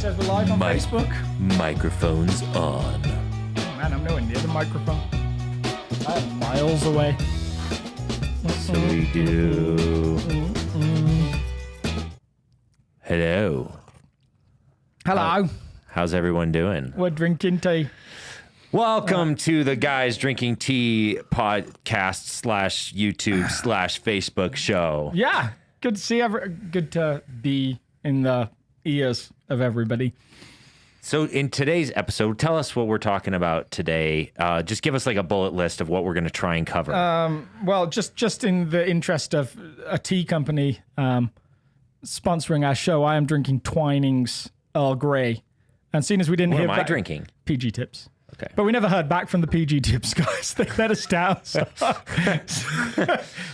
says we're live on Facebook. Microphones on. Oh man, I'm nowhere near the microphone. I am miles away. So we do. Hello. Hello. How's everyone doing? We're drinking tea. Welcome to the Guys Drinking Tea podcast / YouTube / Facebook show. Yeah, good to see good to be in the ears of everybody. So in today's episode, tell us what we're talking about today. Just give us like a bullet list of what we're going to try and cover. Well, just in the interest of a tea company sponsoring our show, I am drinking Twinings Earl Grey. And seeing as we didn't what hear am I drinking? PG Tips. Okay. But we never heard back from the PG Tips guys. They let us down.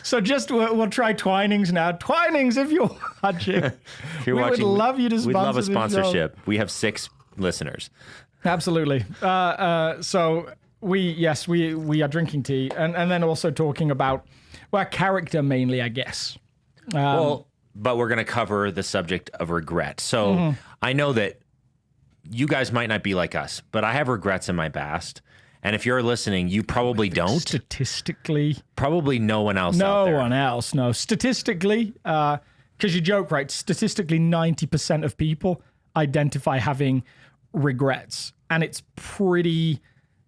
So just we'll try Twinings now. Twinings, if you're watching, If you're we watching, would love you to sponsor we'd love a this show. sponsorship. We have 6 listeners. Absolutely. So we are drinking tea and then also talking about, well, character mainly, I guess. But we're going to cover the subject of regret. So I know that you guys might not be like us, but I have regrets in my past. And if you're listening, you probably don't. Statistically. Probably no one else out there. No one else, no. Statistically, because you joke, right? Statistically, 90% of people identify having regrets. And it's pretty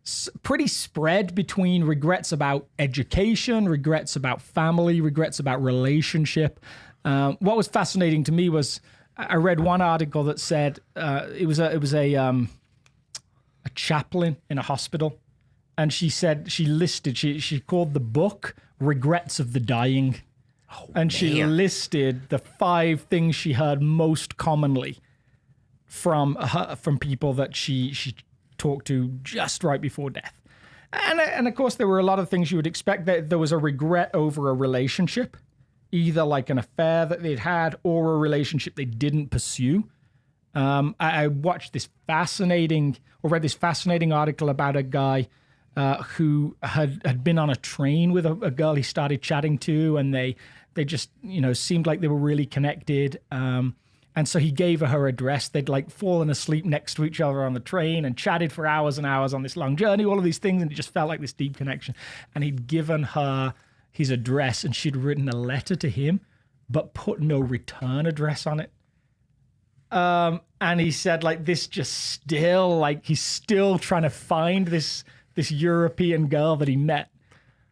spread between regrets about education, regrets about family, regrets about relationship. What was fascinating to me was I read one article that said it was a chaplain in a hospital, and she said she called the book "Regrets of the Dying," she listed the 5 things she heard most commonly from people that she talked to just right before death, and of course there were a lot of things you would expect. That there was a regret over a relationship, either like an affair that they'd had or a relationship they didn't pursue. I watched this read this fascinating article about a guy who had been on a train with a girl he started chatting to, and they just, seemed like they were really connected. And so he gave her address. They'd like fallen asleep next to each other on the train and chatted for hours and hours on this long journey, all of these things, and it just felt like this deep connection. And he'd given her his address, and she'd written a letter to him, but put no return address on it. And he said, like, this just still, like, he's still trying to find this European girl that he met,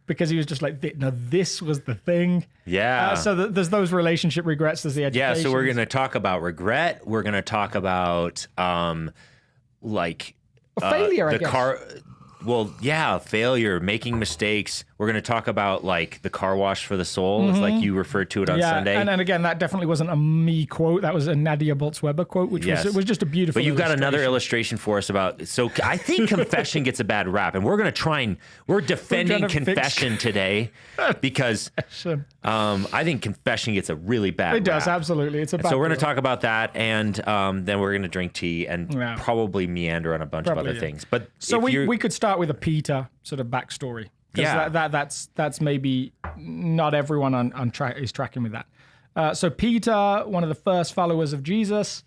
because he was just like, no, this was the thing. Yeah. So there's those relationship regrets. There's the education. Yeah. So we're going to talk about regret. We're going to talk about failure, I guess. Failure, making mistakes. We're going to talk about like the car wash for the soul, like you referred to it on Sunday. And again, that definitely wasn't a me quote. That was a Nadia Bolz-Weber quote, which was just a beautiful. But you've got another illustration for us about. So I think confession gets a bad rap, and we're defending confession today because I think confession gets a really bad rap. It does, absolutely. It's a bad So we're going to talk about that, and then we're going to drink tea and probably meander on a bunch of other things. But so we could start with a Peter sort of backstory. That's maybe not everyone on track is tracking with that. So Peter, one of the first followers of Jesus,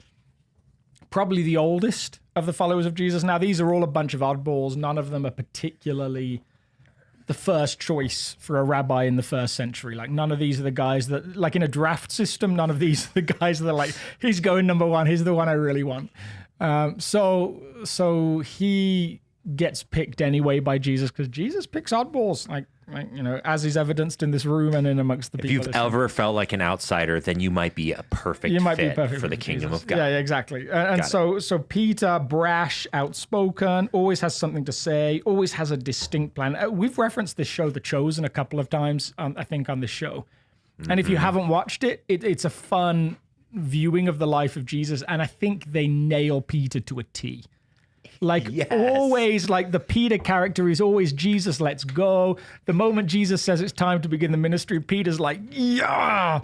probably the oldest of the followers of Jesus. Now, these are all a bunch of oddballs. None of them are particularly the first choice for a rabbi in the first century. Like, none of these are the guys that, like in a draft system, none of these are the guys that are like, he's going number one, he's the one I really want. So he gets picked anyway by Jesus, because Jesus picks oddballs, like as is evidenced in this room and in amongst the people. If you've ever felt like an outsider, then you might be a perfect fit for the kingdom of God. Yeah, exactly. And so Peter, brash, outspoken, always has something to say, always has a distinct plan. We've referenced this show, The Chosen, a couple of times, I think, on this show. And if you haven't watched it, it's a fun viewing of the life of Jesus, and I think they nail Peter to a T. Like, always, like, the Peter character is always Jesus, let's go. The moment Jesus says it's time to begin the ministry, Peter's like, yeah.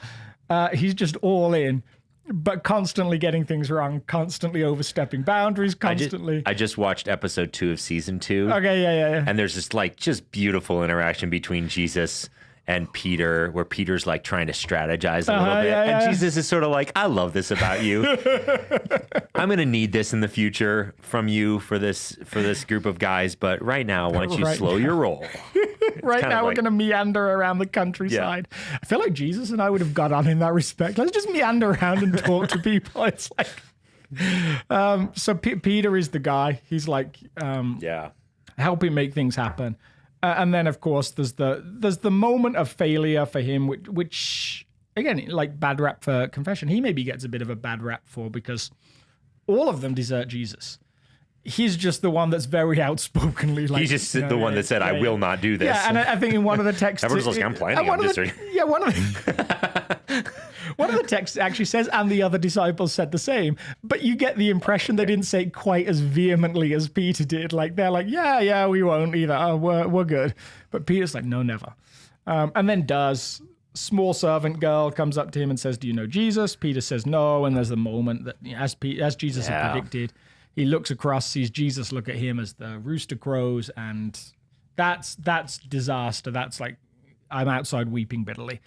He's just all in, but constantly getting things wrong, constantly overstepping boundaries, constantly. I just watched episode 2 of season 2. Okay, yeah. And there's this, like, just beautiful interaction between Jesus and Peter, where Peter's like trying to strategize a little bit. And Jesus is sort of like, I love this about you. I'm going to need this in the future from you for this group of guys. But right now, why don't you slow your roll? Right now, we're going to meander around the countryside. Yeah. I feel like Jesus and I would have got on in that respect. Let's just meander around and talk to people. It's like, so Peter is the guy. He's like, helping make things happen. And then, of course, there's the moment of failure for him, which again, like bad rap for confession, he maybe gets a bit of a bad rap for, because all of them desert Jesus. He's just the one that's very outspokenly like. He's just the one that said, "I will not do this." Yeah, and I think in one of the texts, everyone's like, "I'm planning on this." One of the texts actually says, and the other disciples said the same. But you get the impression they didn't say it quite as vehemently as Peter did. Like, they're like, yeah, we won't either. Oh, we're good. But Peter's like, no, never. And then small servant girl comes up to him and says, do you know Jesus? Peter says no. And there's the moment that, as Jesus had predicted, he looks across, sees Jesus look at him as the rooster crows. And that's disaster. That's like, I'm outside weeping bitterly.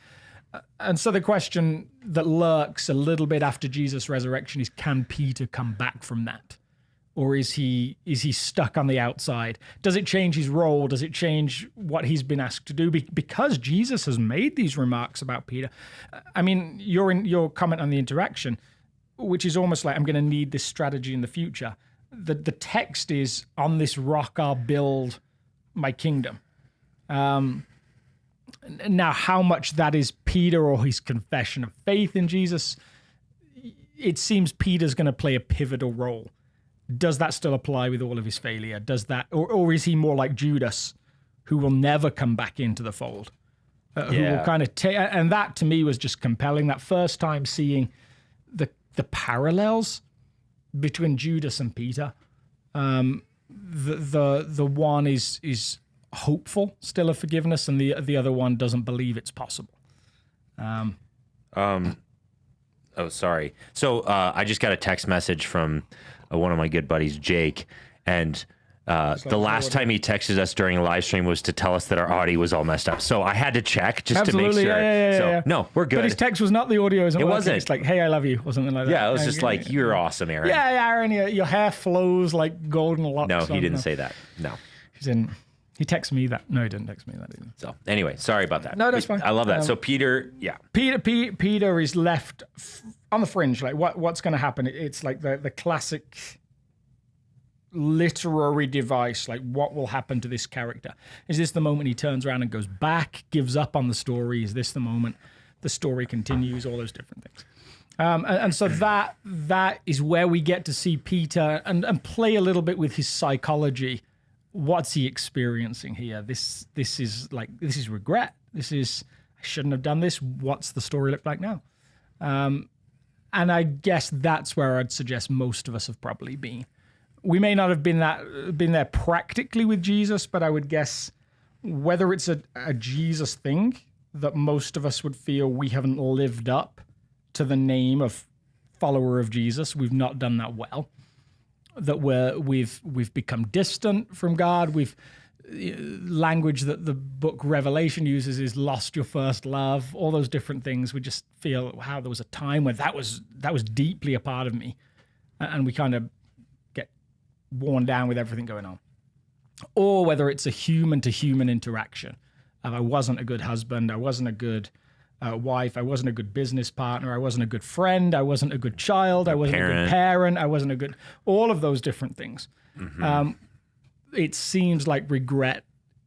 And so the question that lurks a little bit after Jesus' resurrection is, can Peter come back from that? Or is he stuck on the outside? Does it change his role? Does it change what he's been asked to do? Because Jesus has made these remarks about Peter. I mean, your comment on the interaction, which is almost like, I'm going to need this strategy in the future. The text is, on this rock I'll build my kingdom. Now, how much that is Peter or his confession of faith in Jesus, it seems Peter's going to play a pivotal role. Does that still apply with all of his failure? Does that, or is he more like Judas, who will never come back into the fold? Who will kind of take, and that to me was just compelling. That first time seeing the parallels between Judas and Peter. The one is hopeful still of forgiveness, and the other one doesn't believe it's possible. Oh, sorry. So I just got a text message from one of my good buddies, Jake, and the last time he texted us during a live stream was to tell us that our audio was all messed up. So I had to check just to make sure. Yeah. No, we're good. But his text was not the audio. It wasn't. It's like, hey, I love you, or something like that. Yeah, it was just like, you're awesome, Aaron. Yeah, Aaron, your hair flows like golden locks. No, he didn't say that. No. He He texted me that. No, he didn't text me that either. So anyway, sorry about that. No, that's fine. I love that. So Peter, yeah. Peter is left on the fringe. Like what's going to happen? It's like the classic literary device. Like what will happen to this character? Is this the moment he turns around and goes back, gives up on the story? Is this the moment the story continues? All those different things. And so that is where we get to see Peter and play a little bit with his psychology. What's he experiencing here? This is regret. This is, I shouldn't have done this. What's the story look like now? And I guess that's where I'd suggest most of us have probably been. We may not have been there practically with Jesus, but I would guess whether it's a Jesus thing that most of us would feel we haven't lived up to the name of follower of Jesus. We've not done that well. That we've become distant from God. Language that the book Revelation uses is lost your first love. All those different things. We just feel, wow, there was a time when that was deeply a part of me, and we kind of get worn down with everything going on. Or whether it's a human to human interaction. I wasn't a good husband. I wasn't a good wife. I wasn't a good business partner. I wasn't a good friend. I wasn't a good child. I wasn't a good parent. I wasn't a good, all of those different things. Mm-hmm. It seems like regret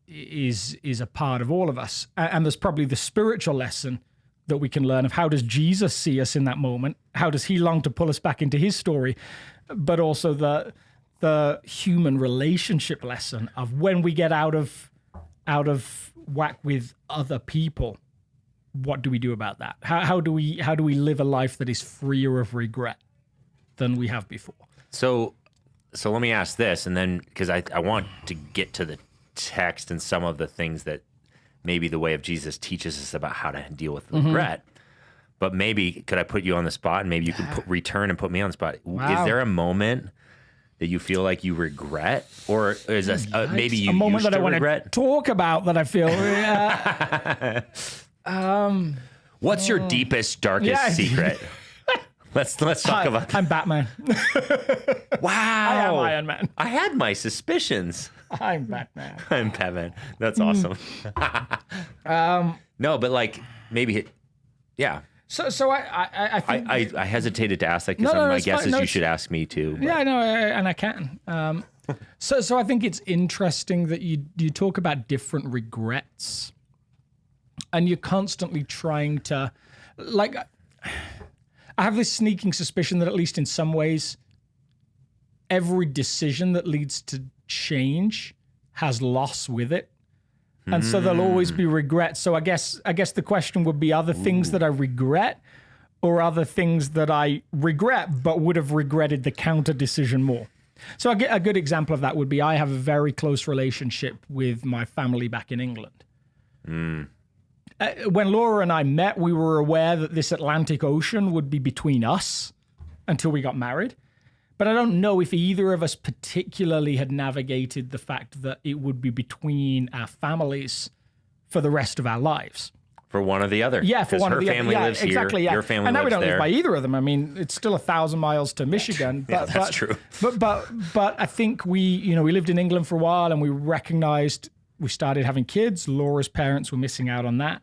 is a part of all of us. And there's probably the spiritual lesson that we can learn of how does Jesus see us in that moment? How does he long to pull us back into his story? But also the human relationship lesson of when we get out of whack with other people. What do we do about that? How do we live a life that is freer of regret than we have before? So let me ask this, and then because I want to get to the text and some of the things that maybe the way of Jesus teaches us about how to deal with regret. But maybe could I put you on the spot, and maybe you could return and put me on the spot? Wow. Is there a moment that you feel like you regret, or is this maybe you a moment used that I want regret? to talk about that I feel? What's your deepest, darkest secret? Let's talk about that. I'm Batman. Wow. I am Iron Man. I had my suspicions. I'm Batman. I'm Batman. That's awesome. No, but like maybe, yeah. So I think I hesitated to ask that because my guess is you should ask me too. But. Yeah, I know, and I can. So I think it's interesting that you talk about different regrets. And you're constantly trying to, like, I have this sneaking suspicion that at least in some ways, every decision that leads to change has loss with it. And so there'll always be regret. So I guess the question would be, are there things that I regret, or are there things that I regret but would have regretted the counter decision more? So a good example of that would be I have a very close relationship with my family back in England. When Laura and I met, we were aware that this Atlantic Ocean would be between us until we got married. But I don't know if either of us particularly had navigated the fact that it would be between our families for the rest of our lives. For one or the other. Yeah, for one or the other. Her family lives exactly, here. Yeah. Your family lives there. And now we don't live by either of them. I mean, it's still 1,000 miles to Michigan. But, that's true. But I think we lived in England for a while, and we recognized we started having kids. Laura's parents were missing out on that.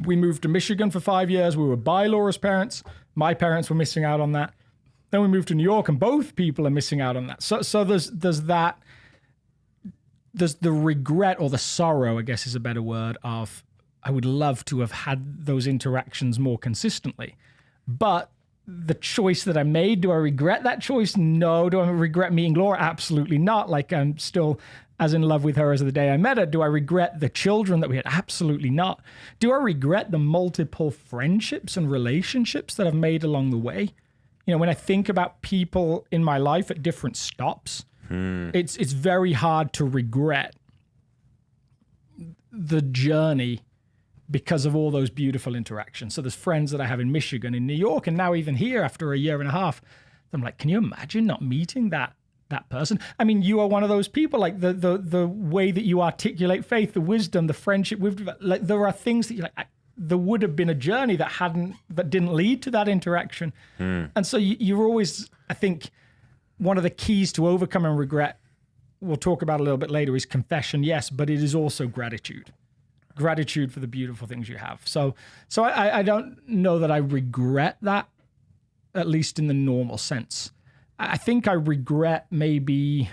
We moved to Michigan for 5 years. We were by Laura's parents. My parents were missing out on that. Then we moved to New York, and both people are missing out on that. So there's that. There's the regret, or the sorrow, I guess is a better word, of I would love to have had those interactions more consistently. But the choice that I made, do I regret that choice? No. Do I regret meeting Laura? Absolutely not. Like, I'm still as in love with her as the day I met her. Do I regret the children that we had? Absolutely not. Do I regret the multiple friendships and relationships that I've made along the way? You know, when I think about people in my life at different stops, it's very hard to regret the journey because of all those beautiful interactions. So there's friends that I have in Michigan, in New York, and now even here after a year and a half, I'm like, can you imagine not meeting that person? I mean, you are one of those people, like the way that you articulate faith, the wisdom, the friendship, like there are things that you're like, there would have been a journey that didn't lead to that interaction. And so you're always, I think, one of the keys to overcoming regret we'll talk about a little bit later is confession, yes, but it is also gratitude. Gratitude for the beautiful things you have. So I don't know that I regret that, at least in the normal sense. I think I regret maybe,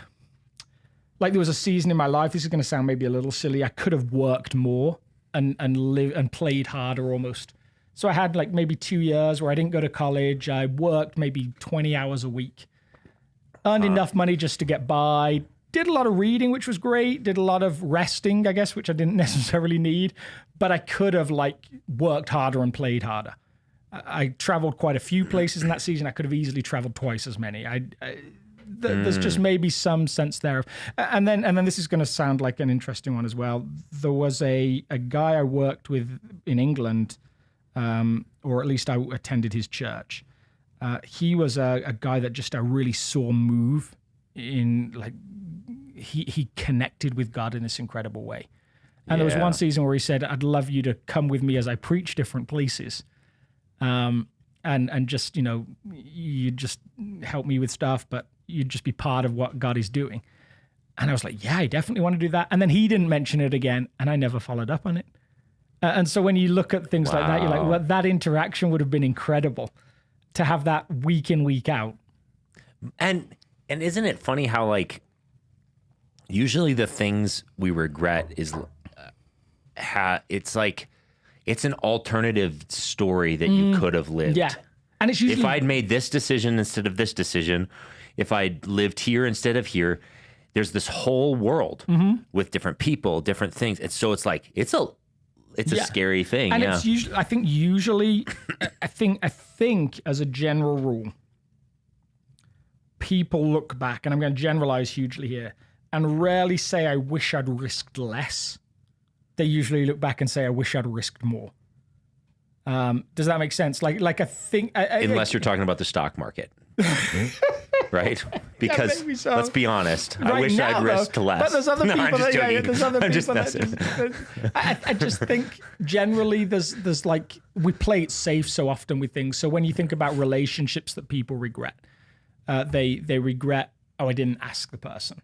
like there was a season in my life, this is going to sound maybe a little silly, I could have worked more and played harder almost. So I had like maybe 2 years where I didn't go to college. I worked maybe 20 hours a week, earned enough money just to get by, did a lot of reading, which was great, did a lot of resting, I guess, which I didn't necessarily need, but I could have like worked harder and played harder. I traveled quite a few places in that season. I could have easily traveled twice as many. There's just maybe some sense there of, and then this is going to sound like an interesting one as well. There was a guy I worked with in England, or at least I attended his church. He was a guy that just I really saw move in, like, he connected with God in this incredible way. And there was one season where he said, I'd love you to come with me as I preach different places. And just, you just help me with stuff, but you'd just be part of what God is doing. And I was like, yeah, I definitely want to do that. And then he didn't mention it again, and I never followed up on it. And so when you look at things like that, you're like, well, that interaction would have been incredible to have that week in, week out. And isn't it funny how, like, usually the things we regret is it's like it's an alternative story that you could have lived. Yeah. And it's usually, if I'd made this decision instead of this decision, if I'd lived here instead of here, there's this whole world with different people, different things. And so it's like it's a scary thing. And it's usually, I think as a general rule, people look back, and I'm going to generalize hugely here, and rarely say, I wish I'd risked less. They usually look back and say, I wish I'd risked more. Does that make sense? Like I think... Unless you're talking about the stock market. Right? Because, so. Let's be honest, right I wish now, I'd risked less. But there's other people there's other I'm people just I just think generally there's like, we play it safe so often with things. So when you think about relationships that people regret, they regret, I didn't ask the person.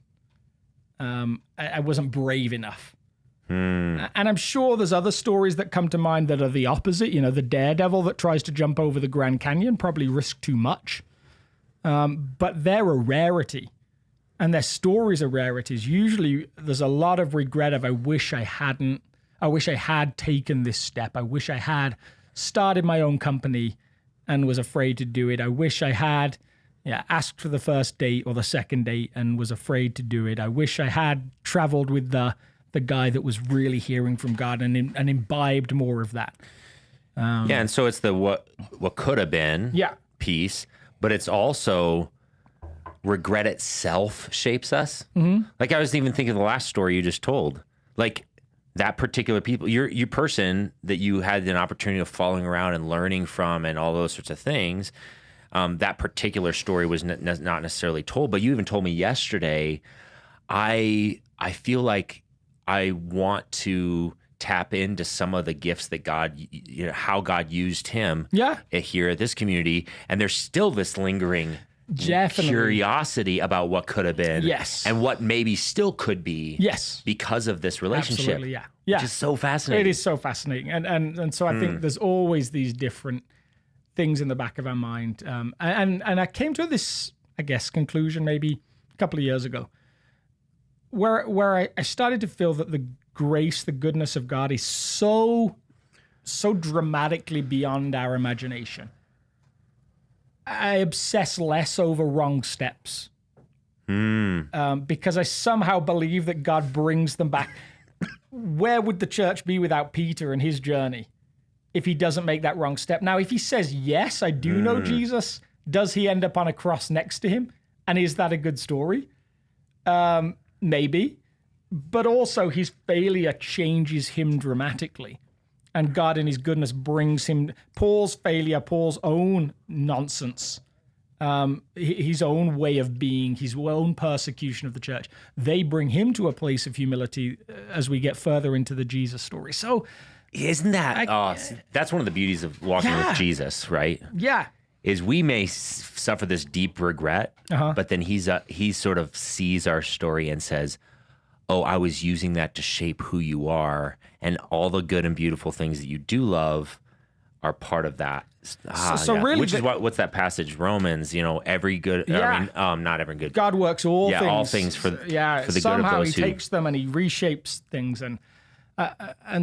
I wasn't brave enough. And I'm sure there's other stories that come to mind that are the opposite. The daredevil that tries to jump over the Grand Canyon probably risked too much. But they're a rarity, and their stories are rarities. Usually there's a lot of regret of, I wish I had taken this step. I wish I had started my own company and was afraid to do it. I wish I had asked for the first date or the second date and was afraid to do it. I wish I had traveled with the guy that was really hearing from God and imbibed more of that. And so it's the what could have been piece, but it's also regret itself shapes us. Like I was even thinking of the last story you just told, like that particular people, you person that you had an opportunity of following around and learning from and all those sorts of things. That particular story was not necessarily told, but you even told me yesterday, I feel like I want to tap into some of the gifts that God, how God used him here at this community. And there's still this lingering curiosity about what could have been and what maybe still could be because of this relationship. Absolutely, yeah. Which is so fascinating. It is so fascinating. And so I think there's always these different things in the back of our mind. And I came to this, I guess, conclusion maybe a couple of years ago, where I started to feel that the grace, the goodness of God is so dramatically beyond our imagination. I obsess less over wrong steps because I somehow believe that God brings them back. Where would the church be without Peter and his journey if he doesn't make that wrong step? Now, if he says, yes, I do know Jesus, does he end up on a cross next to him? And is that a good story? Maybe. But also his failure changes him dramatically. And God in his goodness brings him, Paul's failure, Paul's own nonsense, his own way of being, his own persecution of the church, they bring him to a place of humility as we get further into the Jesus story. So isn't that, that's one of the beauties of walking with Jesus, right? Yeah. is we may suffer this deep regret, but then he sort of sees our story and says, oh, I was using that to shape who you are, and all the good and beautiful things that you do love are part of that. Really, which is what's that passage? Romans, every good. Yeah. I mean, not every good. God works all things. All things for the good of those somehow he takes them and he reshapes things, and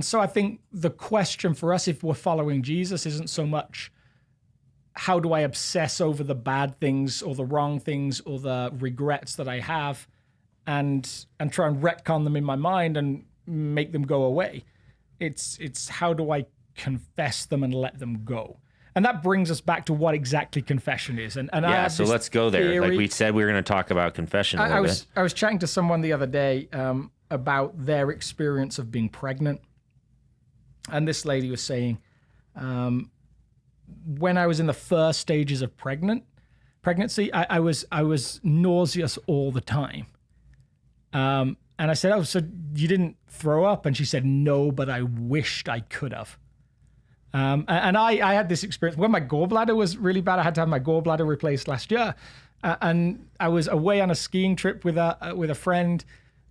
so I think the question for us, if we're following Jesus, isn't so much how do I obsess over the bad things or the wrong things or the regrets that I have, and try and retcon them in my mind and make them go away. It's how do I confess them and let them go. And that brings us back to what exactly confession is. And so let's go there. Theory. Like we said, we were going to talk about confession a little bit. I was chatting to someone the other day about their experience of being pregnant. And this lady was saying, when I was in the first stages of pregnancy, I was nauseous all the time. And I said, oh, so you didn't throw up? And she said, no, but I wished I could have. And I had this experience when my gallbladder was really bad. I had to have my gallbladder replaced last year. And I was away on a skiing trip with a friend.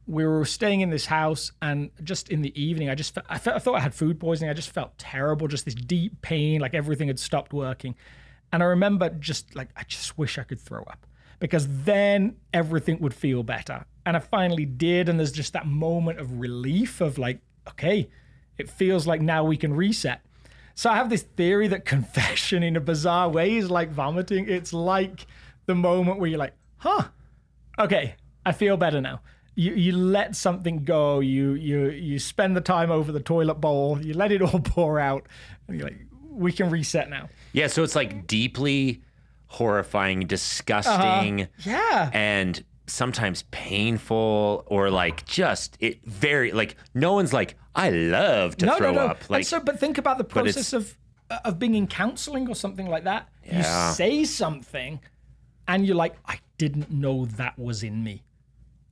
We were staying in this house, and just in the evening, I thought I had food poisoning. I just felt terrible, just this deep pain, like everything had stopped working. And I remember I just wish I could throw up, because then everything would feel better. And I finally did, and there's just that moment of relief of like, okay, it feels like now we can reset. So I have this theory that confession in a bizarre way is like vomiting. It's like the moment where you're like, okay, I feel better now. You let something go. You spend the time over the toilet bowl. You let it all pour out. And you're like, we can reset now. Yeah, so it's like deeply horrifying, disgusting, and sometimes painful, or like just it very like no one's like, I love to throw up. Like, but think about the process of being in counseling or something like that. Yeah. You say something, and you're like, I didn't know that was in me.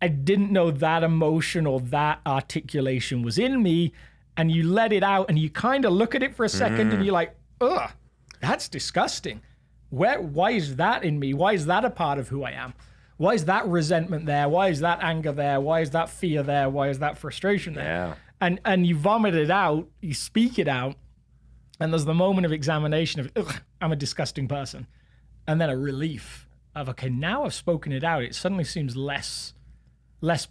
I didn't know that emotion or that articulation was in me, and you let it out, and you kind of look at it for a second, and you're like, ugh, that's disgusting. Why is that in me? Why is that a part of who I am? Why is that resentment there? Why is that anger there? Why is that fear there? Why is that frustration there? Yeah. And you vomit it out, you speak it out, and there's the moment of examination of, ugh, I'm a disgusting person. And then a relief of, okay, now I've spoken it out. It suddenly seems less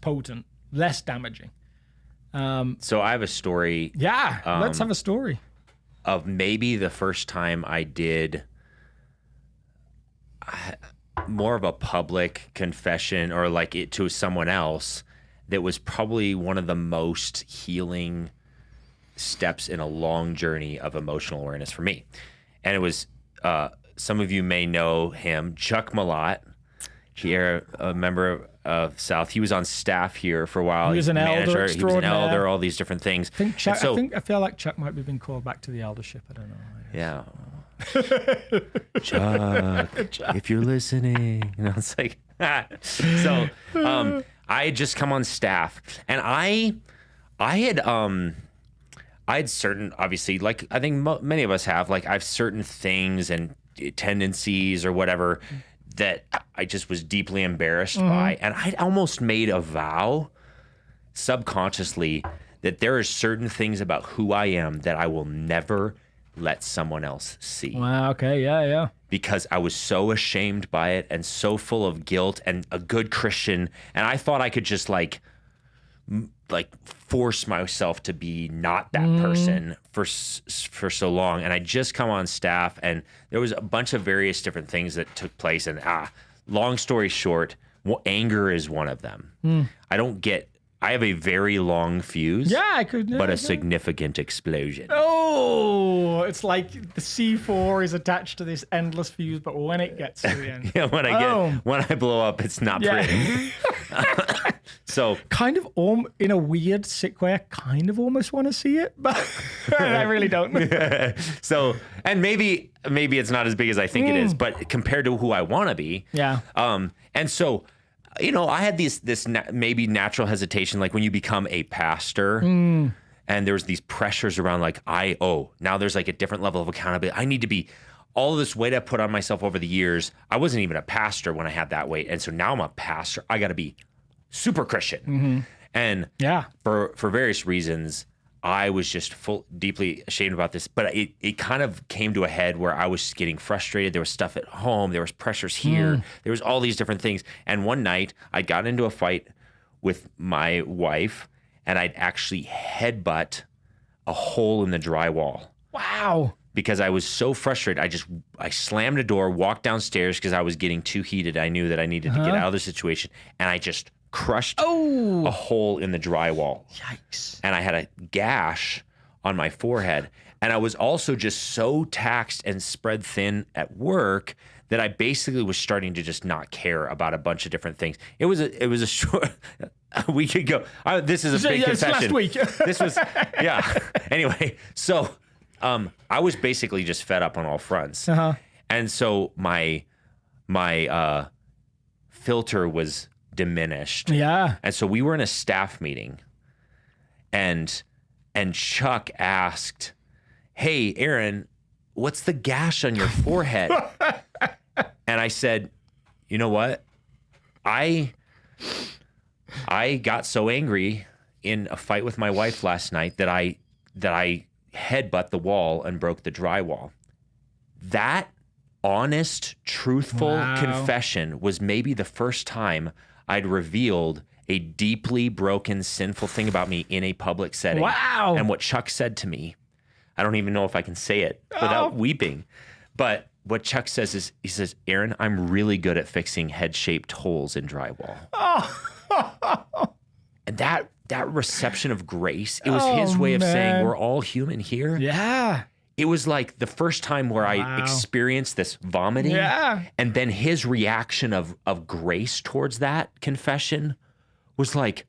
potent, less damaging. So I have a story. Yeah, let's have a story. Of maybe the first time I did more of a public confession, or like it to someone else, that was probably one of the most healing steps in a long journey of emotional awareness for me. And it was, some of you may know him, Chuck Malott. Here, a member of South. He was on staff here for a while. He was an elder He was an elder, all these different things. I feel like Chuck might have been called back to the eldership. I don't know. Yeah. Chuck, if you're listening. It's like, so I had just come on staff, and I had certain, obviously, like I think many of us have, like I have certain things and tendencies or whatever that I just was deeply embarrassed by. And I'd almost made a vow subconsciously that there are certain things about who I am that I will never let someone else see. Wow, okay, yeah. Because I was so ashamed by it and so full of guilt, and a good Christian, and I thought I could just like force myself to be not that person for so long. And I just come on staff, and there was a bunch of various different things that took place, and long story short, anger is one of them. I have a very long fuse. Yeah, I could. But a significant explosion. Oh, it's like the C4 is attached to this endless fuse, but when it gets to the end. Yeah, when I blow up, it's not pretty. So kind of in a weird sick way, I kind of almost want to see it, but I really don't. So, and maybe it's not as big as I think it is, but compared to who I want to be. Yeah. And so, I had this maybe natural hesitation, like when you become a pastor, and there's these pressures around like, now there's like a different level of accountability. I need to be all of this weight I put on myself over the years. I wasn't even a pastor when I had that weight. And so now I'm a pastor. I got to be super Christian. And for various reasons, I was just deeply ashamed about this, but it kind of came to a head where I was getting frustrated. There was stuff at home. There was pressures here. There was all these different things. And one night I got into a fight with my wife, and I'd actually headbutt a hole in the drywall. Wow. Because I was so frustrated. I slammed a door, walked downstairs because I was getting too heated. I knew that I needed to get out of the situation. And I just crushed a hole in the drywall. Yikes. And I had a gash on my forehead. And I was also just so taxed and spread thin at work that I basically was starting to just not care about a bunch of different things. It was a short we could go. This is a big confession. Last week. This was Anyway, so I was basically just fed up on all fronts. And so my filter was diminished. Yeah. And so we were in a staff meeting, and Chuck asked, "Hey, Aaron, what's the gash on your forehead?" And I said, "You know what? I got so angry in a fight with my wife last night that I headbutt the wall and broke the drywall." That honest, truthful confession was maybe the first time I'd revealed a deeply broken, sinful thing about me in a public setting. Wow. And what Chuck said to me, I don't even know if I can say it without weeping, but what Chuck says is, he says, "Aaron, I'm really good at fixing head-shaped holes in drywall." And that reception of grace, it was his way of saying we're all human here. Yeah. It was like the first time where I experienced this vomiting. Yeah. And then his reaction of grace towards that confession was like,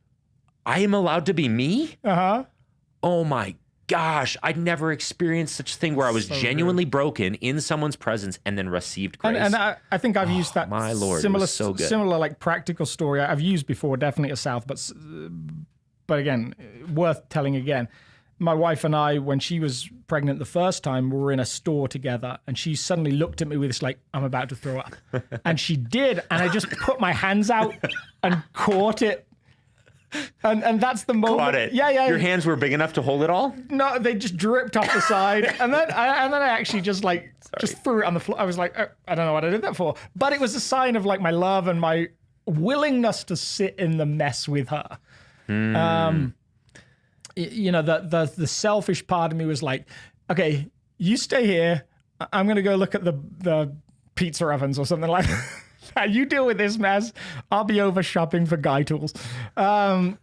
I am allowed to be me? Oh my gosh. I'd never experienced such a thing where I was genuinely broken in someone's presence and then received grace. And I think I've used that my Lord, similar, it was so good. Similar like practical story I've used before, definitely at South, but again, worth telling again. My wife and I, when she was pregnant the first time, we were in a store together, and she suddenly looked at me with this like, "I'm about to throw up." And she did, and I just put my hands out and caught it. And that's the moment. Caught it. Yeah. Your hands were big enough to hold it all? No, they just dripped off the side. And then I actually just threw it on the floor. I was like, I don't know what I did that for. But it was a sign of like my love and my willingness to sit in the mess with her. You know, the selfish part of me was like, okay, you stay here. I'm going to go look at the pizza ovens or something like that. You deal with this mess. I'll be over shopping for guy tools. There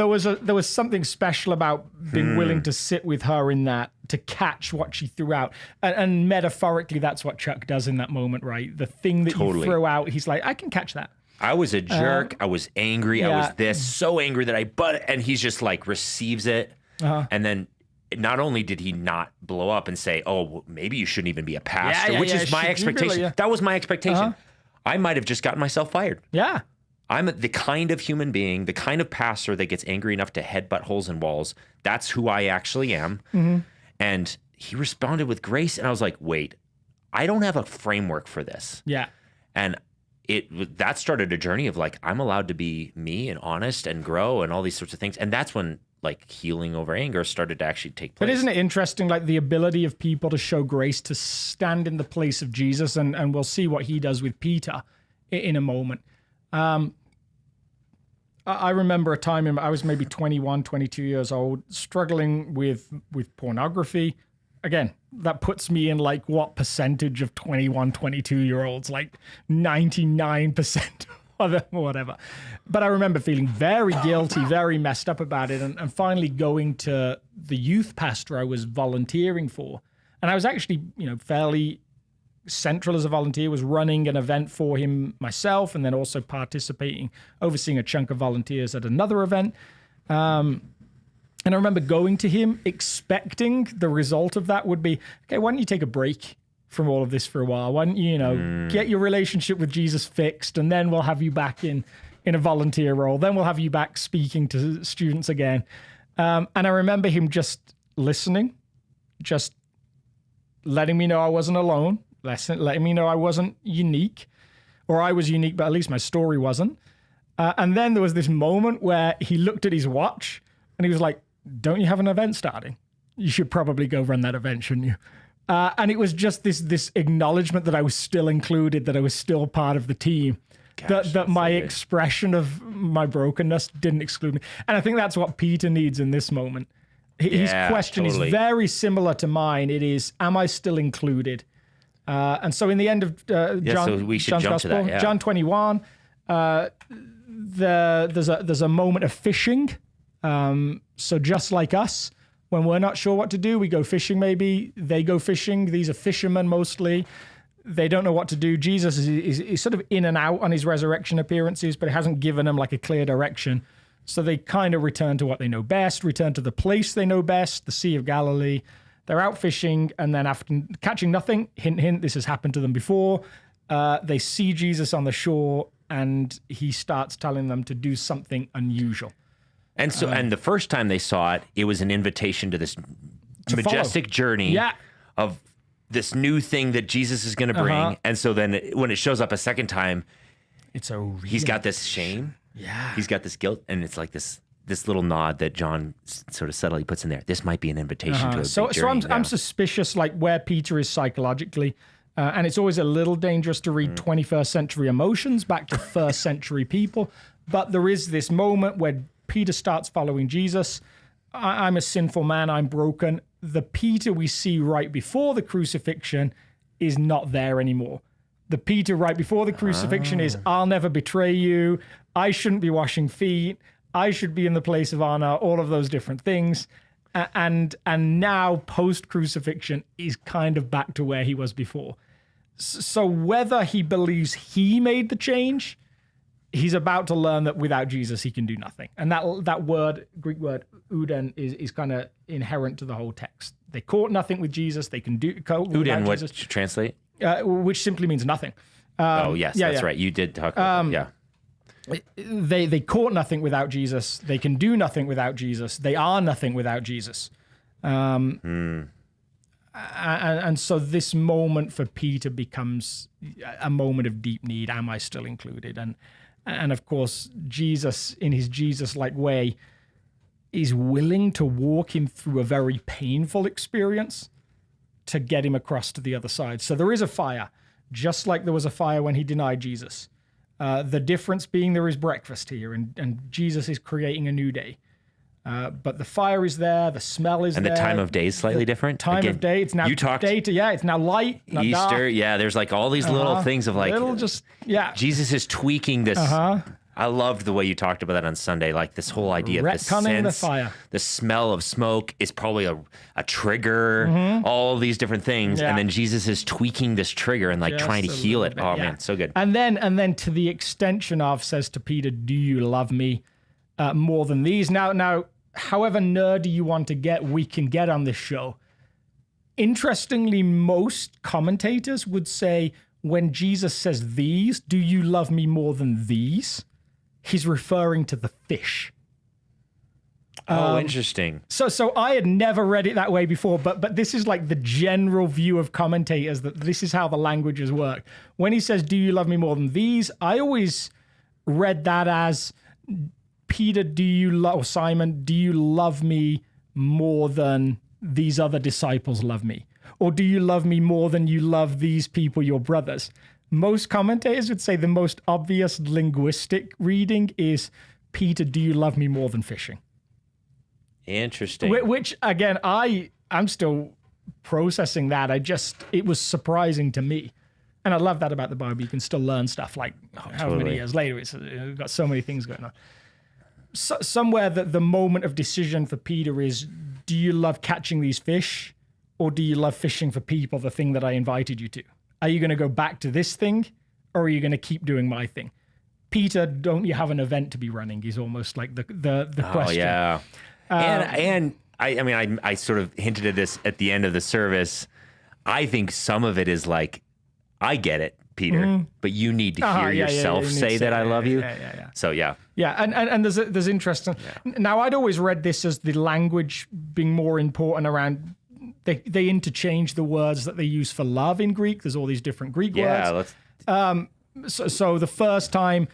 was something special about being willing to sit with her in that, to catch what she threw out. And metaphorically, that's what Chuck does in that moment, right? The thing that you throw out, he's like, I can catch that. I was a jerk. I was angry. I was so angry that and he's just like receives it. And then not only did he not blow up and say, "Oh, well, maybe you shouldn't even be a pastor," which is my expectation. Really, that was my expectation. I might have just gotten myself fired. Yeah. I'm the kind of human being, the kind of pastor that gets angry enough to headbutt holes in walls. That's who I actually am. And he responded with grace. And I was like, wait, I don't have a framework for this. Yeah. And that started a journey of like, I'm allowed to be me and honest and grow and all these sorts of things. And that's when like healing over anger started to actually take place. But isn't it interesting, like the ability of people to show grace, to stand in the place of Jesus, and we'll see what he does with Peter in a moment. I remember a time I was maybe 21, 22 years old, struggling with pornography. Again, that puts me in like what percentage of 21, 22-year-olds? Like 99% or whatever. But I remember feeling very guilty, very messed up about it, and finally going to the youth pastor I was volunteering for. And I was actually, fairly central as a volunteer, was running an event for him myself, and then also overseeing a chunk of volunteers at another event. And I remember going to him expecting the result of that would be, okay, why don't you take a break from all of this for a while? Why don't you, get your relationship with Jesus fixed, and then we'll have you back in a volunteer role. Then we'll have you back speaking to students again. And I remember him just listening, just letting me know I wasn't alone, letting me know I wasn't unique, or I was unique, but at least my story wasn't. And then there was this moment where he looked at his watch and he was like, don't you have an event starting? You should probably go run that event, shouldn't you? And it was just this acknowledgement that I was still included, that I was still part of the team, that my expression of my brokenness didn't exclude me. And I think that's what Peter needs in this moment. His question is very similar to mine. It is, am I still included? And so in the end of John's Gospel, John 21, there's a moment of fishing. So just like us, when we're not sure what to do, we go fishing maybe. They go fishing. These are fishermen mostly. They don't know what to do. Jesus is sort of in and out on his resurrection appearances, but it hasn't given them like a clear direction. So they kind of return to what they know best, return to the place they know best, the Sea of Galilee. They're out fishing, and then after catching nothing, hint, hint, this has happened to them before, they see Jesus on the shore, and he starts telling them to do something unusual. And so, and the first time they saw it, it was an invitation to this majestic journey of this new thing that Jesus is going to bring. And so then when it shows up a second time, he's got this shame. Yeah. He's got this guilt, and it's like this little nod that John sort of subtly puts in there. This might be an invitation to a big journey. So I'm suspicious like where Peter is psychologically. And it's always a little dangerous to read 21st century emotions back to first century people. But there is this moment where Peter starts following Jesus. I'm a sinful man. I'm broken. The Peter we see right before the crucifixion is not there anymore. The Peter right before the crucifixion is, I'll never betray you. I shouldn't be washing feet. I should be in the place of honor, all of those different things. And now post-crucifixion is kind of back to where he was before. So whether he believes he made the change, he's about to learn that without Jesus, he can do nothing. And that word, Greek word, uden, is kind of inherent to the whole text. They caught nothing with Jesus. They can do uden, what to translate? Which simply means nothing. That's right. You did talk about that. They caught nothing without Jesus. They can do nothing without Jesus. They are nothing without Jesus. And so this moment for Peter becomes a moment of deep need. Am I still included? And of course, Jesus, in his Jesus-like way, is willing to walk him through a very painful experience to get him across to the other side. So there is a fire, just like there was a fire when he denied Jesus. The difference being there is breakfast here, and Jesus is creating a new day. But the fire is there, the smell is there. And the time of day is slightly different? Time of day, it's now it's now light, not Easter, dark. There's like all these little things of like, Jesus is tweaking this. I loved the way you talked about that on Sunday, like this whole idea of the sense, the fire. The smell of smoke is probably a trigger, all these different things. And then Jesus is tweaking this trigger and like trying to heal it. Man, so good. And then to the extension of, says to Peter, do you love me more than these? Now, however nerdy you want to get, we can get on this show. Interestingly, most commentators would say when Jesus says these, do you love me more than these? He's referring to the fish. Interesting. So I had never read it that way before, but this is like the general view of commentators, that this is how the languages work. When he says, do you love me more than these? I always read that as, Peter, Simon, do you love me more than these other disciples love me? Or do you love me more than you love these people, your brothers? Most commentators would say the most obvious linguistic reading is, Peter, do you love me more than fishing? Interesting. Which, again, I'm still processing that. It was surprising to me. And I love that about the Bible. You can still learn stuff like how many years later. It's got so many things going on. So, somewhere that the moment of decision for Peter is, do you love catching these fish, or do you love fishing for people, the thing that I invited you to? Are you going to go back to this thing, or are you going to keep doing my thing? Peter, don't you have an event to be running? Is almost like the question. Oh, yeah. And I sort of hinted at this at the end of the service. I think some of it is like, I get it, Peter, but you need to hear yourself say that I love you. So, yeah. Yeah, and there's interesting. Now, I'd always read this as the language being more important around they interchange the words that they use for love in Greek. There's all these different Greek words. So the first time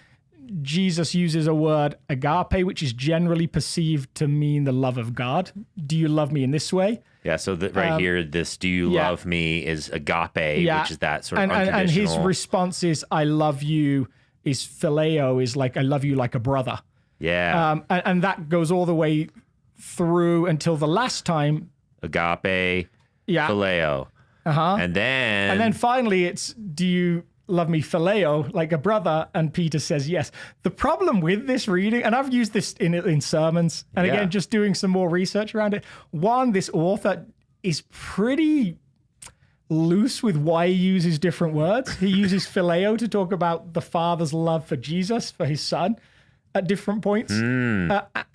Jesus uses a word agape, which is generally perceived to mean the love of God. Do you love me in this way? Yeah, so right here, this "do you love me" is agape, which is that sort of unconditional. And his response is, "I love you," is phileo, is like, "I love you like a brother." Yeah. And that goes all the way through until the last time. Agape, phileo. And then finally it's, "Do you love me phileo, like a brother?" And Peter says yes. The problem with this reading, and I've used this in sermons, and again, just doing some more research around it. One, this author is pretty loose with why he uses different words. He uses phileo to talk about the Father's love for Jesus, for his son, at different points.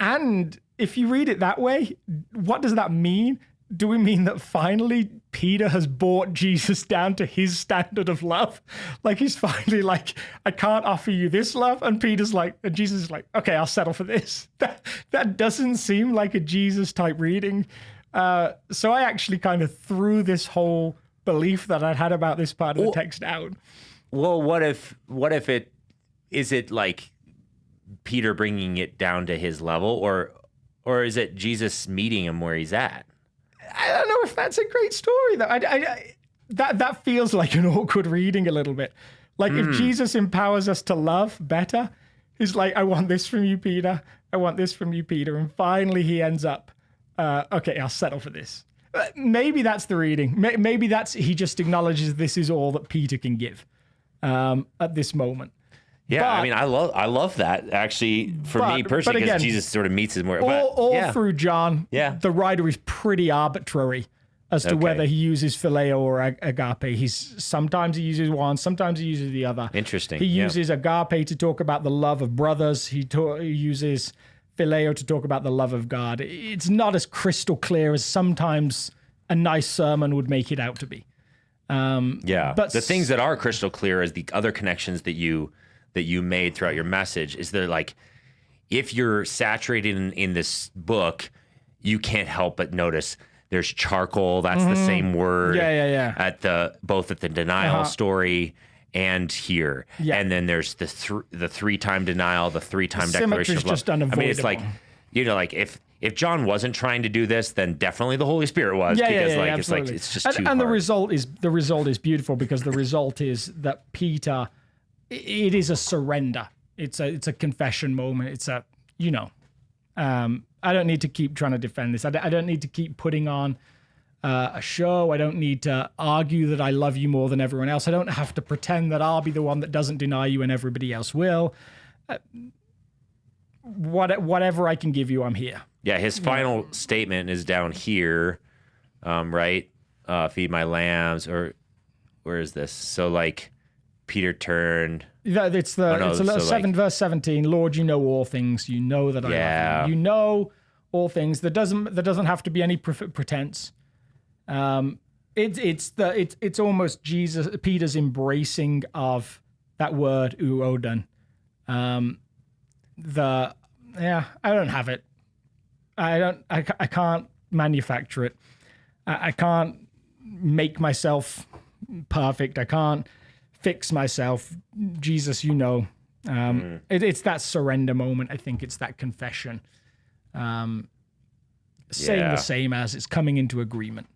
And if you read it that way, what does that mean? Do we mean that finally Peter has brought Jesus down to his standard of love? Like, he's finally like, "I can't offer you this love." And Peter's like, and Jesus is like, "Okay, I'll settle for this." That doesn't seem like a Jesus type reading. So I actually kind of threw this whole belief that I'd had about this part of the text out. Well, what if is it like Peter bringing it down to his level, or is it Jesus meeting him where he's at? I don't know if that's a great story, though. That feels like an awkward reading a little bit. Like, if Jesus empowers us to love better, he's like, "I want this from you, Peter. I want this from you, Peter." And finally he ends up, "Okay, I'll settle for this." Maybe that's the reading. Maybe he just acknowledges this is all that Peter can give at this moment. Yeah, but, I mean, I love that, actually, for me personally, because Jesus sort of meets his more. All through John, the writer is pretty arbitrary as to whether he uses phileo or agape. Sometimes he uses one, sometimes he uses the other. Interesting. He uses agape to talk about the love of brothers. He uses phileo to talk about the love of God. It's not as crystal clear as sometimes a nice sermon would make it out to be. But the things that are crystal clear is the other connections that you made throughout your message. Is there, like, if you're saturated in this book, you can't help but notice there's charcoal. That's the same word. Both at the denial story and here. And then there's the 3-time denial, the 3-time declaration of love. Just unavoidable. I mean, it's like, like if John wasn't trying to do this, then definitely the Holy Spirit was. Absolutely. It's just too and hard. the result is beautiful, because the result is that Peter, it is a surrender. It's a confession moment. It's a, I don't need to keep trying to defend this. I don't need to keep putting on a show. I don't need to argue that I love you more than everyone else. I don't have to pretend that I'll be the one that doesn't deny you and everybody else will. Whatever I can give you, I'm here. Yeah, his final statement is down here, right? Feed my lambs, or where is this? So, like, Peter turned. It's verse 17. "Lord, you know all things. You know that I love you. You know all things." There doesn't have to be any pretense. It's almost Peter's embracing of that word uodan. I don't have it. I can't manufacture it. I can't make myself perfect. I can't fix myself. Jesus, it's that surrender moment. I think it's that confession. Saying the same as, it's coming into agreement.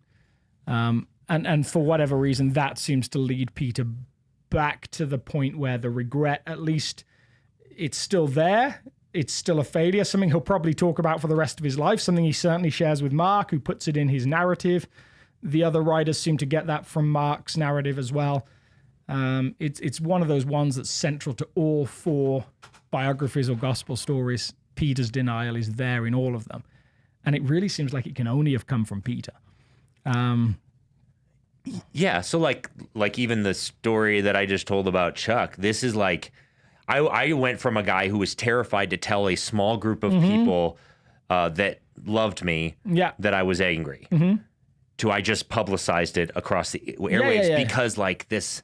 And for whatever reason, that seems to lead Peter back to the point where the regret, at least, it's still there. It's still a failure, something he'll probably talk about for the rest of his life, something he certainly shares with Mark, who puts it in his narrative. The other writers seem to get that from Mark's narrative as well. It's one of those ones that's central to all 4 biographies or gospel stories. Peter's denial is there in all of them. And it really seems like it can only have come from Peter. So like even the story that I just told about Chuck, this is like, I went from a guy who was terrified to tell a small group of people that loved me that I was angry, to I just publicized it across the airwaves because like this,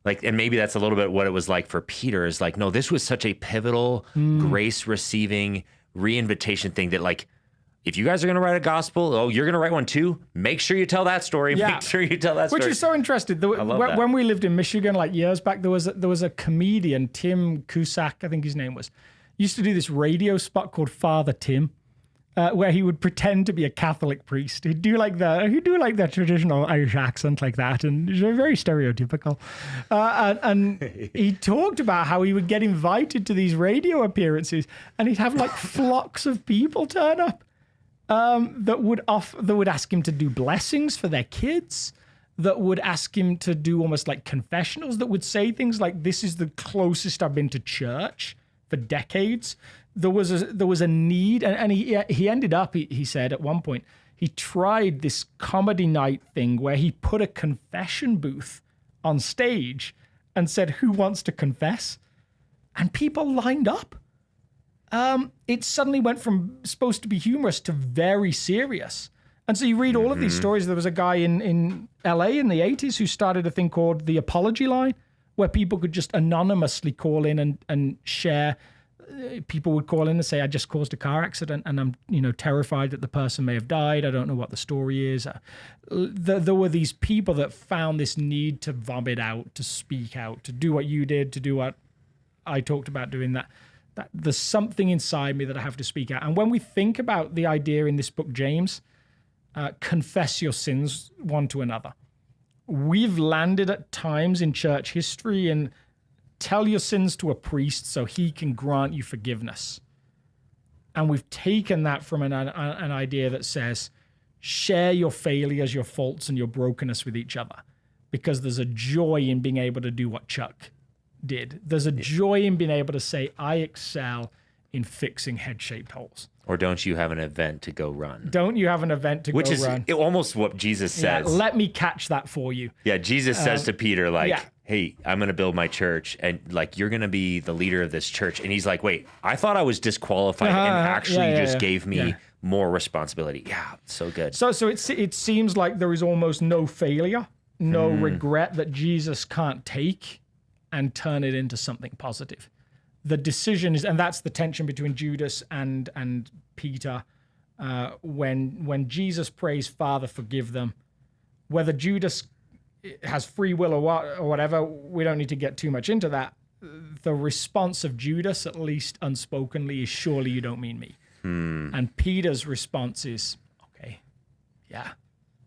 like, and maybe that's a little bit what it was like for Peter, is like, no, this was such a pivotal grace receiving re-invitation thing that, like, if you guys are going to write a gospel, you're going to write one too. Make sure you tell that story. Yeah. Make sure you tell that story. Which is so interesting. When we lived in Michigan, like years back, there was a comedian, Tim Cusack, I think his name was, used to do this radio spot called Father Tim, where he would pretend to be a Catholic priest. He'd do like the traditional Irish accent like that, and it's very stereotypical. And he talked about how he would get invited to these radio appearances, and he'd have like flocks of people turn up. That would ask him to do blessings for their kids, that would ask him to do almost like confessionals, that would say things like, "This is the closest I've been to church for decades." There was a need, and he ended up. He said at one point he tried this comedy night thing where he put a confession booth on stage and said, "Who wants to confess?" And people lined up. It suddenly went from supposed to be humorous to very serious. And so you read all of these stories. There was a guy in LA in the 80s who started a thing called the Apology Line, where people could just anonymously call in and share. People would call in and say, "I just caused a car accident and I'm, terrified that the person may have died. I don't know what the story is." There were these people that found this need to vomit out, to speak out, to do what you did, to do what I talked about doing, that there's something inside me that I have to speak out. And when we think about the idea in this book, James, confess your sins one to another. We've landed at times in church history and tell your sins to a priest so he can grant you forgiveness. And we've taken that from an idea that says, share your failures, your faults, and your brokenness with each other, because there's a joy in being able to do what Chuck did. There's a joy in being able to say, "I excel in fixing head-shaped holes." Or don't you have an event to go run? Don't you have an event to go run? Which is almost what Jesus says. Yeah, let me catch that for you. Yeah, Jesus says to Peter, hey, I'm going to build my church, and you're going to be the leader of this church. And he's like, wait, I thought I was disqualified and actually just gave me more responsibility. Yeah, so good. So it seems like there is almost no failure, no regret that Jesus can't take and turn it into something positive. The decision is, and that's the tension between Judas and Peter. When Jesus prays, "Father, forgive them," whether Judas has free will or whatever, we don't need to get too much into that. The response of Judas, at least unspokenly, is, "Surely you don't mean me." And Peter's response is, "Okay, yeah,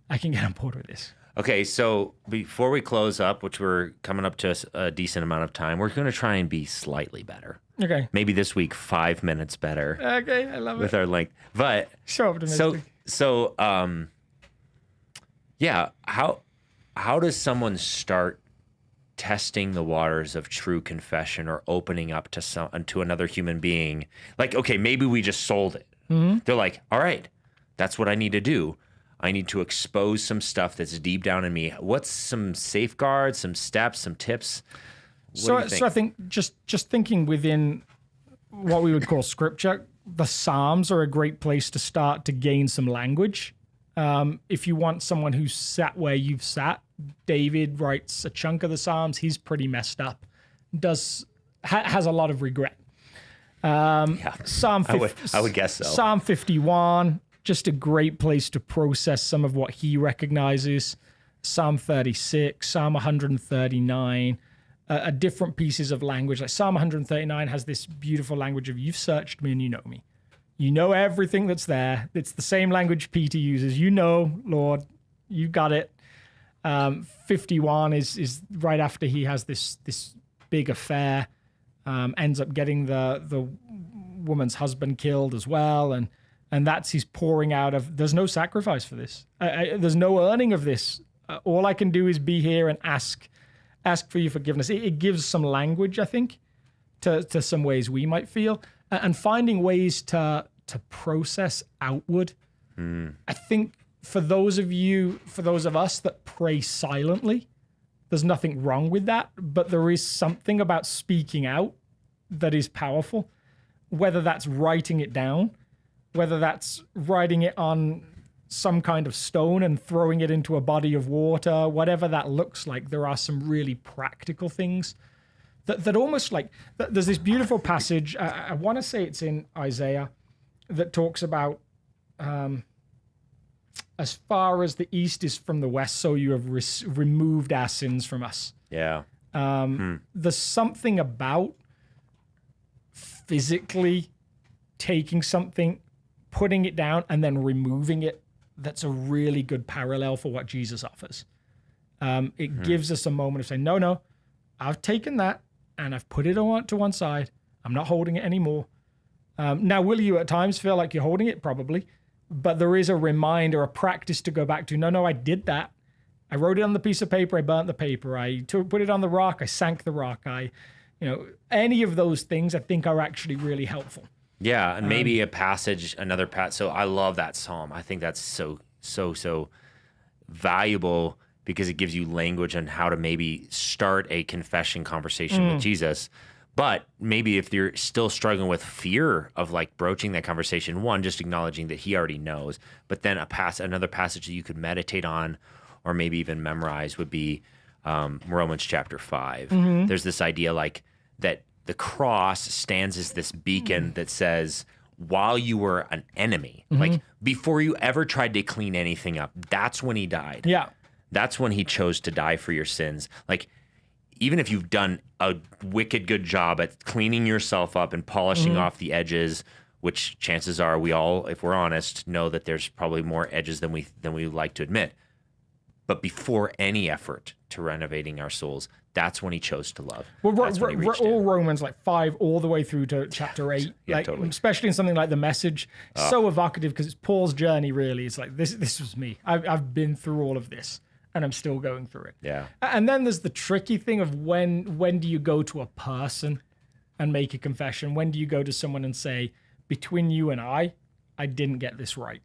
I can get on board with this." Okay, so before we close up, which we're coming up to a decent amount of time, we're going to try and be slightly better. Okay. Maybe this week 5 minutes better. Okay, I love it. With our length, but so optimistic. How does someone start testing the waters of true confession or opening up to another human being? Like, okay, maybe we just sold it. They're like, all right, that's what I need to do. I need to expose some stuff that's deep down in me. What's some safeguards, some steps, some tips? So I think just thinking within what we would call scripture, the Psalms are a great place to start to gain some language. If you want someone who's sat where you've sat, David writes a chunk of the Psalms. He's pretty messed up. Has a lot of regret. Psalm 50, I would guess so. Psalm 51. Just a great place to process some of what he recognizes. Psalm 36, Psalm 139, different pieces of language. Like Psalm 139 has this beautiful language of, "You've searched me and you know me. You know everything that's there." It's the same language Peter uses. "You know, Lord, you got it." 51 is right after he has this big affair, ends up getting the woman's husband killed as well, and that's his pouring out of, there's no sacrifice for this. There's no earning of this. All I can do is be here and ask for your forgiveness. It gives some language, I think, to some ways we might feel, and finding ways to process outward. I think for those of us that pray silently, there's nothing wrong with that, but there is something about speaking out that is powerful, whether that's writing it down, whether that's writing it on some kind of stone and throwing it into a body of water, whatever that looks like. There are some really practical things that almost like, there's this beautiful passage, I want to say it's in Isaiah, that talks about as far as the east is from the west, so you have removed our sins from us. Yeah. There's something about physically taking something, putting it down, and then removing it. That's a really good parallel for what Jesus offers. It gives us a moment of saying, no, I've taken that and I've put it to one side. I'm not holding it anymore. Now, will you at times feel like you're holding it? Probably. But there is a reminder, a practice to go back to. No, I did that. I wrote it on the piece of paper. I burnt the paper. I put it on the rock. I sank the rock. Any of those things I think are actually really helpful. Yeah, and maybe another passage. So I love that psalm. I think that's so valuable because it gives you language on how to maybe start a confession conversation with Jesus. But maybe if you're still struggling with fear of like broaching that conversation, one, just acknowledging that he already knows, but then another passage that you could meditate on or maybe even memorize would be Romans chapter 5. There's this idea like that the cross stands as this beacon that says, while you were an enemy, like before you ever tried to clean anything up, that's when he died. Yeah. That's when he chose to die for your sins. Like, even if you've done a wicked good job at cleaning yourself up and polishing off the edges, which chances are we all, if we're honest, know that there's probably more edges than we like to admit. But before any effort to renovating our souls, that's when he chose to love. Well, all Romans like 5 all the way through to chapter 8, Yeah, totally. Especially in something like the Message, so evocative because it's Paul's journey. Really, it's like this was me. I've been through all of this, and I'm still going through it. Yeah. And then there's the tricky thing of when do you go to a person and make a confession? When do you go to someone and say, between you and I didn't get this right.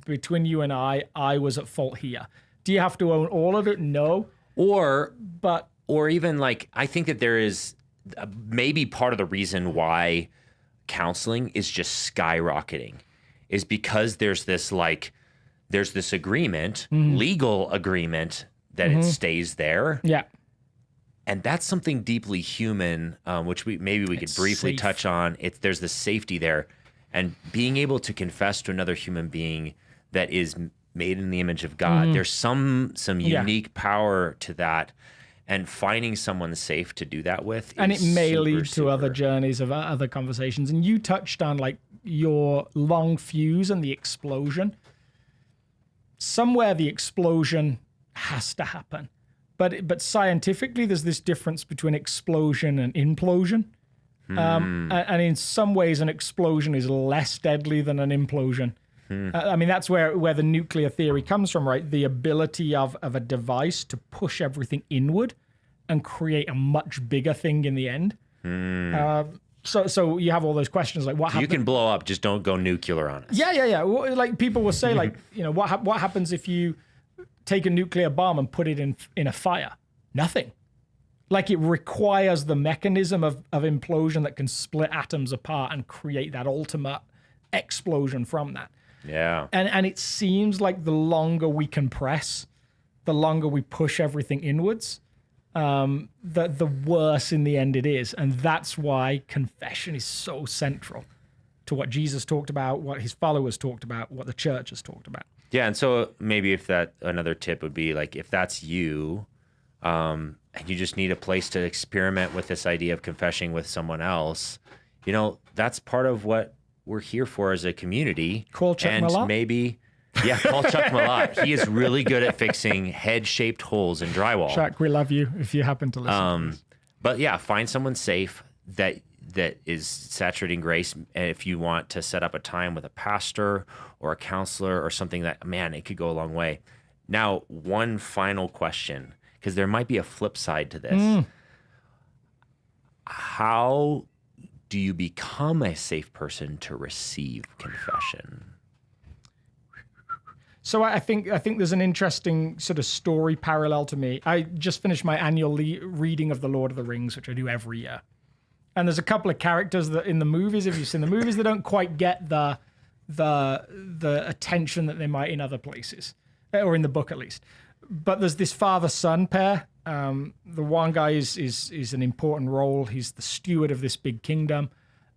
Between you and I was at fault here. Do you have to own all of it? No. Or even like, I think that there is maybe part of the reason why counseling is just skyrocketing is because there's this agreement, legal agreement that it stays there. Yeah. And that's something deeply human, which we could briefly safe. touch on. There's the safety there, and being able to confess to another human being that is made in the image of God. There's some unique power to that, and finding someone safe to do that with. And it may lead to other journeys of other conversations. And you touched on like your long fuse and the explosion. Somewhere the explosion has to happen. But scientifically, there's this difference between explosion and implosion. And in some ways, an explosion is less deadly than an implosion. I mean, that's where the nuclear theory comes from, right? The ability of a device to push everything inward and create a much bigger thing in the end. So you have all those questions like what happens? You can blow up, just don't go nuclear on us. Yeah. Well, like people will say, like, what happens if you take a nuclear bomb and put it in a fire? Nothing. Like it requires the mechanism of implosion that can split atoms apart and create that ultimate explosion from that. Yeah. And it seems like the longer we compress, the longer we push everything inwards, the worse in the end it is. And that's why confession is so central to what Jesus talked about, what his followers talked about, what the church has talked about. Yeah, and so maybe another tip would be like if that's you, and you just need a place to experiment with this idea of confessing with someone else, that's part of what we're here for as a community. Call Chuck Malott. Call Chuck Malott. He is really good at fixing head-shaped holes in drywall. Chuck, we love you if you happen to listen. But yeah, find someone safe that is saturating grace. And if you want to set up a time with a pastor or a counselor or something that, man, it could go a long way. Now, one final question, because there might be a flip side to this. How do you become a safe person to receive confession? So I think there's an interesting sort of story parallel to me. I just finished my annual reading of The Lord of the Rings, which I do every year. And there's a couple of characters that in the movies, if you've seen the movies, they don't quite get the attention that they might in other places, or in the book at least. But there's this father-son pair. The one guy is an important role. He's the steward of this big kingdom.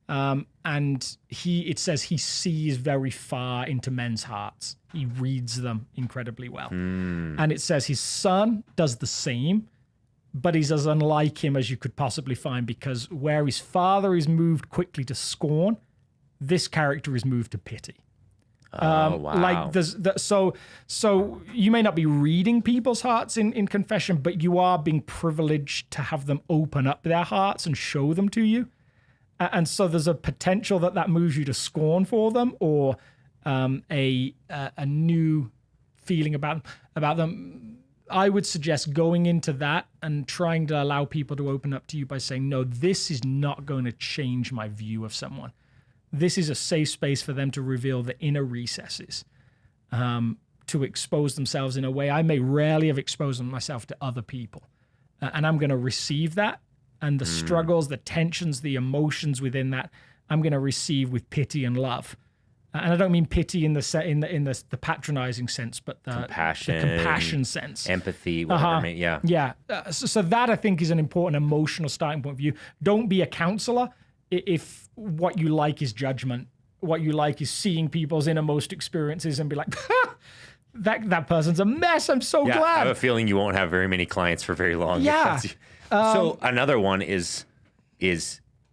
And it says he sees very far into men's hearts. He reads them incredibly well. And it says his son does the same, but he's as unlike him as you could possibly find, because where his father is moved quickly to scorn, this character is moved to pity. Oh, wow. Like so you may not be reading people's hearts in confession, but you are being privileged to have them open up their hearts and show them to you. And so there's a potential that moves you to scorn for them, or a new feeling about them. I would suggest going into that and trying to allow people to open up to you by saying, no, this is not going to change my view of someone. This is a safe space for them to reveal the inner recesses, to expose themselves in a way I may rarely have exposed myself to other people. And I'm going to receive that. And the struggles, the tensions, the emotions within that, I'm going to receive with pity and love. And I don't mean pity in the patronizing sense, but the compassion sense, empathy, whatever. Yeah. So that, I think, is an important emotional starting point for you. Don't be a counselor if what you like is judgment. What you like is seeing people's innermost experiences and be like, that person's a mess. I'm so glad. I have a feeling you won't have very many clients for very long. Yeah. So another one is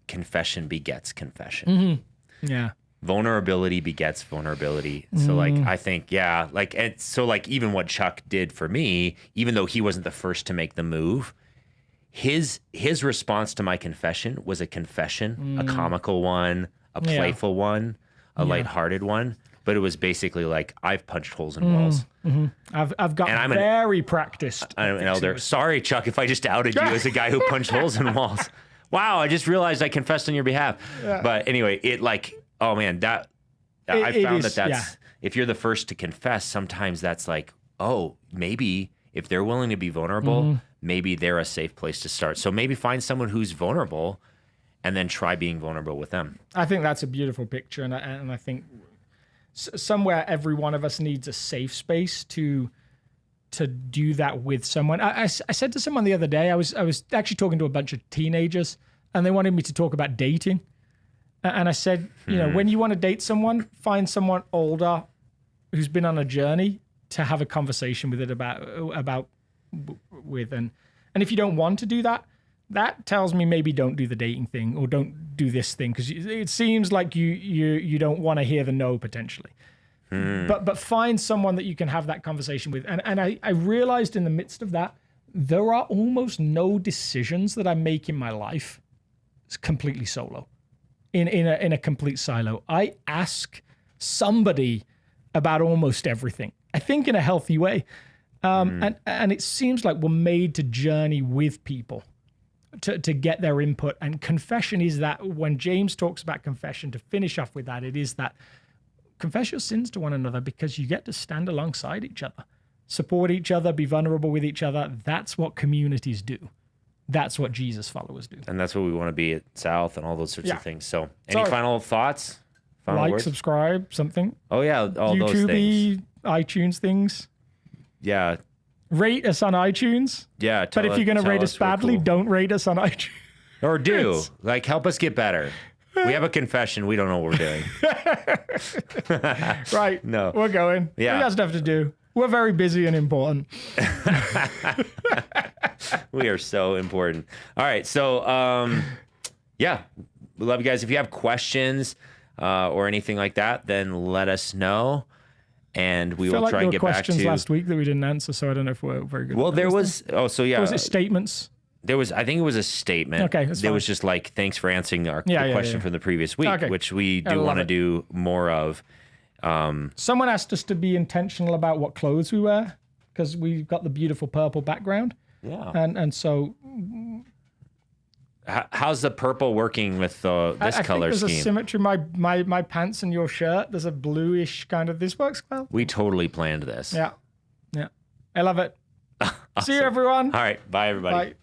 confession begets confession. Mm-hmm. Yeah. Vulnerability begets vulnerability. So like, I think, and so like even what Chuck did for me, even though he wasn't the first to make the move, his response to my confession was a confession, a comical one, a playful one, a lighthearted one. But it was basically like, I've punched holes in walls. Mm-hmm. I've got very practiced. I'm an elder. Sorry, Chuck, if I just outed you as a guy who punched holes in walls. Wow, I just realized I confessed on your behalf. Yeah. But anyway, it like, oh man, I found that's if you're the first to confess, sometimes that's like, oh, maybe if they're willing to be vulnerable, maybe they're a safe place to start. So maybe find someone who's vulnerable and then try being vulnerable with them. I think that's a beautiful picture. And I think somewhere every one of us needs a safe space to do that with someone. I said to someone the other day, I was actually talking to a bunch of teenagers, and they wanted me to talk about dating. And I said, when you want to date someone, find someone older who's been on a journey to have a conversation with it about. And if you don't want to do that, that tells me maybe don't do the dating thing, or don't do this thing, because it seems like you don't want to hear the no potentially. But find someone that you can have that conversation with. And I realized in the midst of that, there are almost no decisions that I make in my life completely solo, in a complete silo. I ask somebody about almost everything, I think in a healthy way. And it seems like we're made to journey with people to get their input. And confession is that. When James talks about confession, to finish off with that, it is that confess your sins to one another, because you get to stand alongside each other, support each other, be vulnerable with each other. That's what communities do. That's what Jesus followers do. And that's what we want to be at South and all those sorts of things. So any final thoughts? Final words? Subscribe, something. Oh, yeah. All YouTube, those things. iTunes things. Yeah. Rate us on iTunes. Yeah. But if you're going to rate us badly, don't rate us on iTunes. Or do. Like, help us get better. We have a confession. We don't know what we're doing. Right. No. We're going. Yeah. We got stuff to do. We're very busy and important. We are so important. All right. So, we love you guys. If you have questions or anything like that, then let us know. And we will try and get back to questions last week that we didn't answer, so I don't know if we're very good. Well, there was. Oh, so yeah. Or was it statements? There was. I think it was a statement. Okay, that's fine. It was just like, thanks for answering the question from the previous week, which we do want to do more of. Someone asked us to be intentional about what clothes we wear, because we've got the beautiful purple background. Yeah. And so. How's the purple working with this color scheme? There's a symmetry. My pants and your shirt, there's a bluish kind of, this works well. We totally planned this. Yeah. I love it. Awesome. See you, everyone. All right. Bye, everybody. Bye.